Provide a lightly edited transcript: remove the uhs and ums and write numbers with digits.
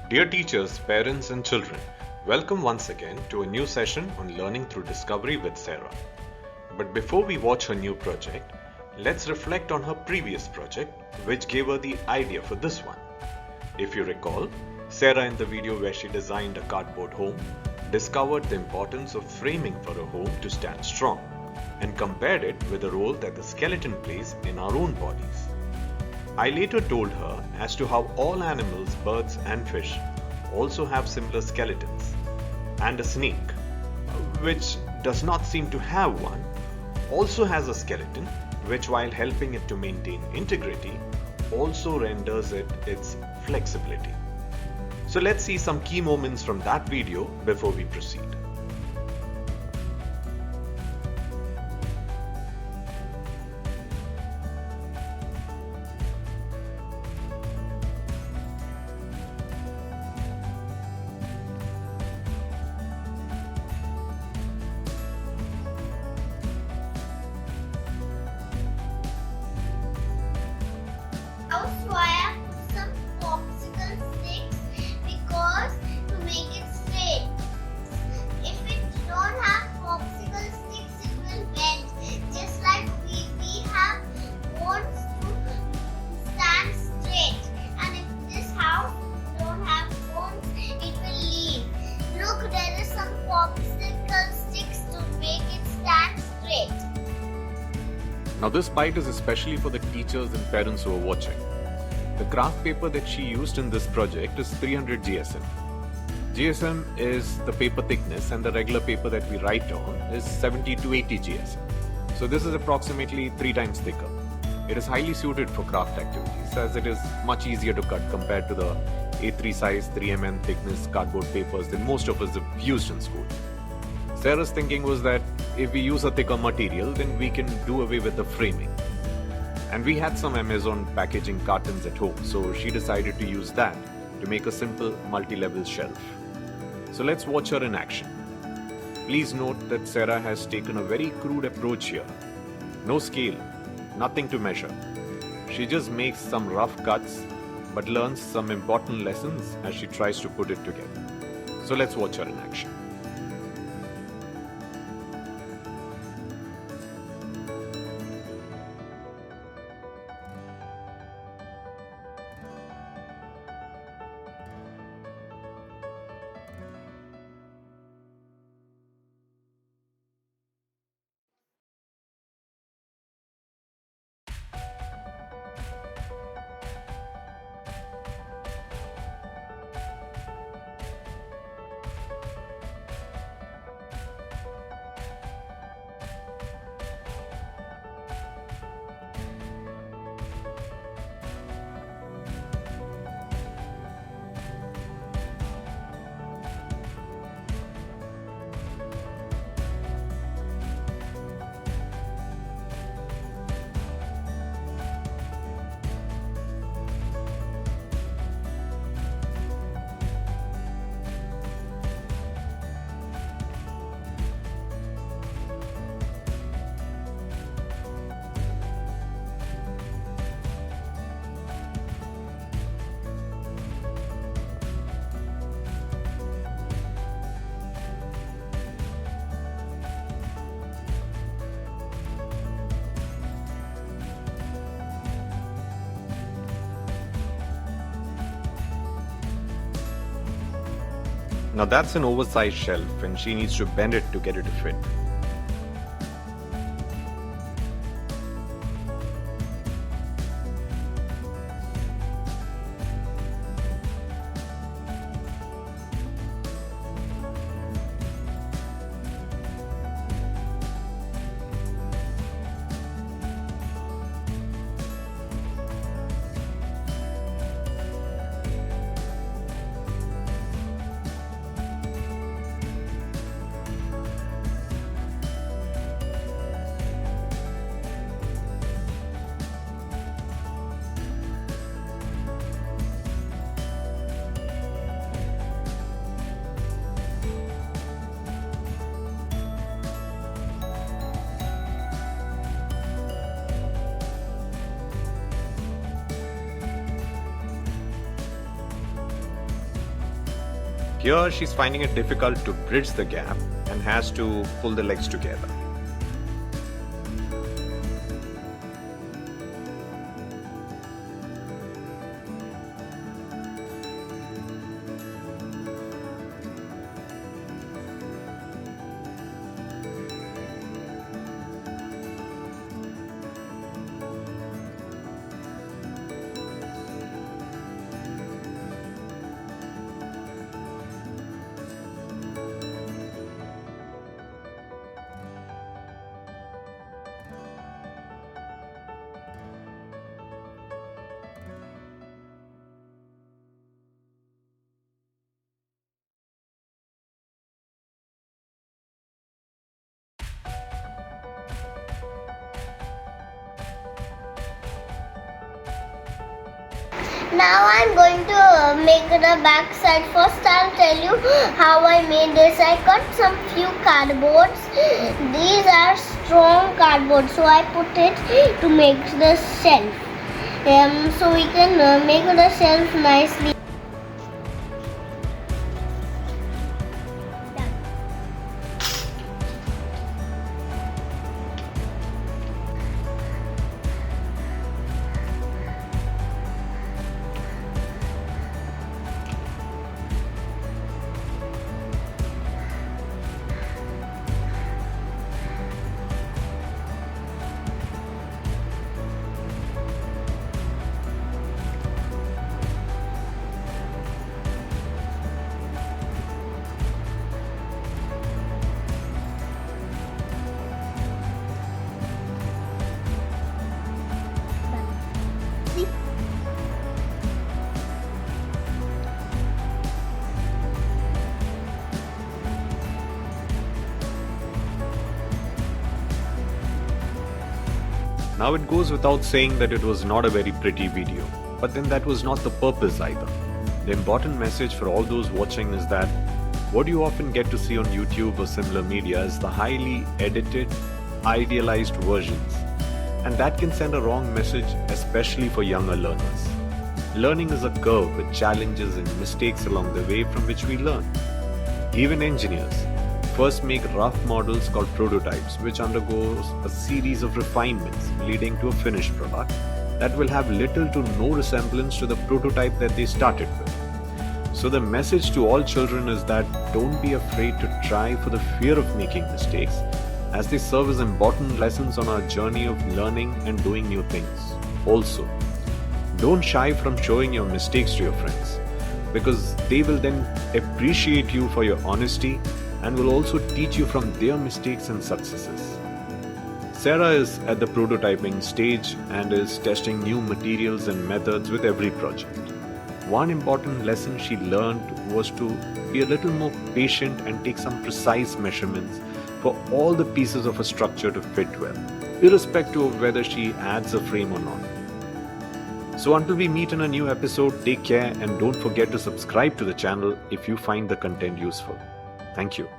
Dear teachers, parents, and children, welcome once again to a new session on Learning Through Discovery with Sarah. But before we watch her new project, let's reflect on her previous project, which gave her the idea for this one. If you recall, Sarah in the video where she designed a cardboard home, discovered the importance of framing for a home to stand strong, and compared it with the role that the skeleton plays in our own bodies. I later told her as to how all animals, birds and fish also have similar skeletons, and a snake, which does not seem to have one, also has a skeleton which, while helping it to maintain integrity, also renders it its flexibility. So let's see some key moments from that video before we proceed. Also, I have put some popsicle sticks because to make it straight. If it don't have popsicle sticks, it will bend. Just like we have bones to stand straight. And if this house don't have bones, it will lean. Look, there is some popsicle sticks to make it stand straight. Now this bite is especially for the teachers and parents who are watching. The graph paper that she used in this project is 300 GSM. GSM is the paper thickness and the regular paper that we write on is 70 to 80 GSM. So this is approximately 3 times thicker. It is highly suited for craft activities as it is much easier to cut compared to the A3 size 3mm thickness cardboard papers that most of us have used in school. Sarah's thinking was that if we use a thicker material, then we can do away with the framing. And we had some Amazon packaging cartons at home, so she decided to use that to make a simple multi-level shelf. So let's watch her in action. Please note that Sarah has taken a very crude approach here. No scale, nothing to measure. She just makes some rough cuts, but learns some important lessons as she tries to put it together. So let's watch her in action. Now that's an oversized shelf and she needs to bend it to get it to fit. Here she's finding it difficult to bridge the gap and has to pull the legs together. Now I'm going to make the back side. First I'll tell you how I made this. I cut some few cardboards. These are strong cardboard, so I put it to make the shelf. So we can make the shelf nicely. Now it goes without saying that it was not a very pretty video, but then that was not the purpose either. The important message for all those watching is that what you often get to see on YouTube or similar media is the highly edited, idealized versions, and that can send a wrong message, especially for younger learners. Learning is a curve with challenges and mistakes along the way from which we learn. Even engineers first make rough models called prototypes, which undergoes a series of refinements leading to a finished product that will have little to no resemblance to the prototype that they started with. So the message to all children is that don't be afraid to try for the fear of making mistakes, as they serve as important lessons on our journey of learning and doing new things. Also, don't shy from showing your mistakes to your friends, because they will then appreciate you for your honesty and will also teach you from their mistakes and successes. Sarah is at the prototyping stage and is testing new materials and methods with every project. One important lesson she learned was to be a little more patient and take some precise measurements for all the pieces of a structure to fit well, irrespective of whether she adds a frame or not. So until we meet in a new episode, take care and don't forget to subscribe to the channel if you find the content useful. Thank you.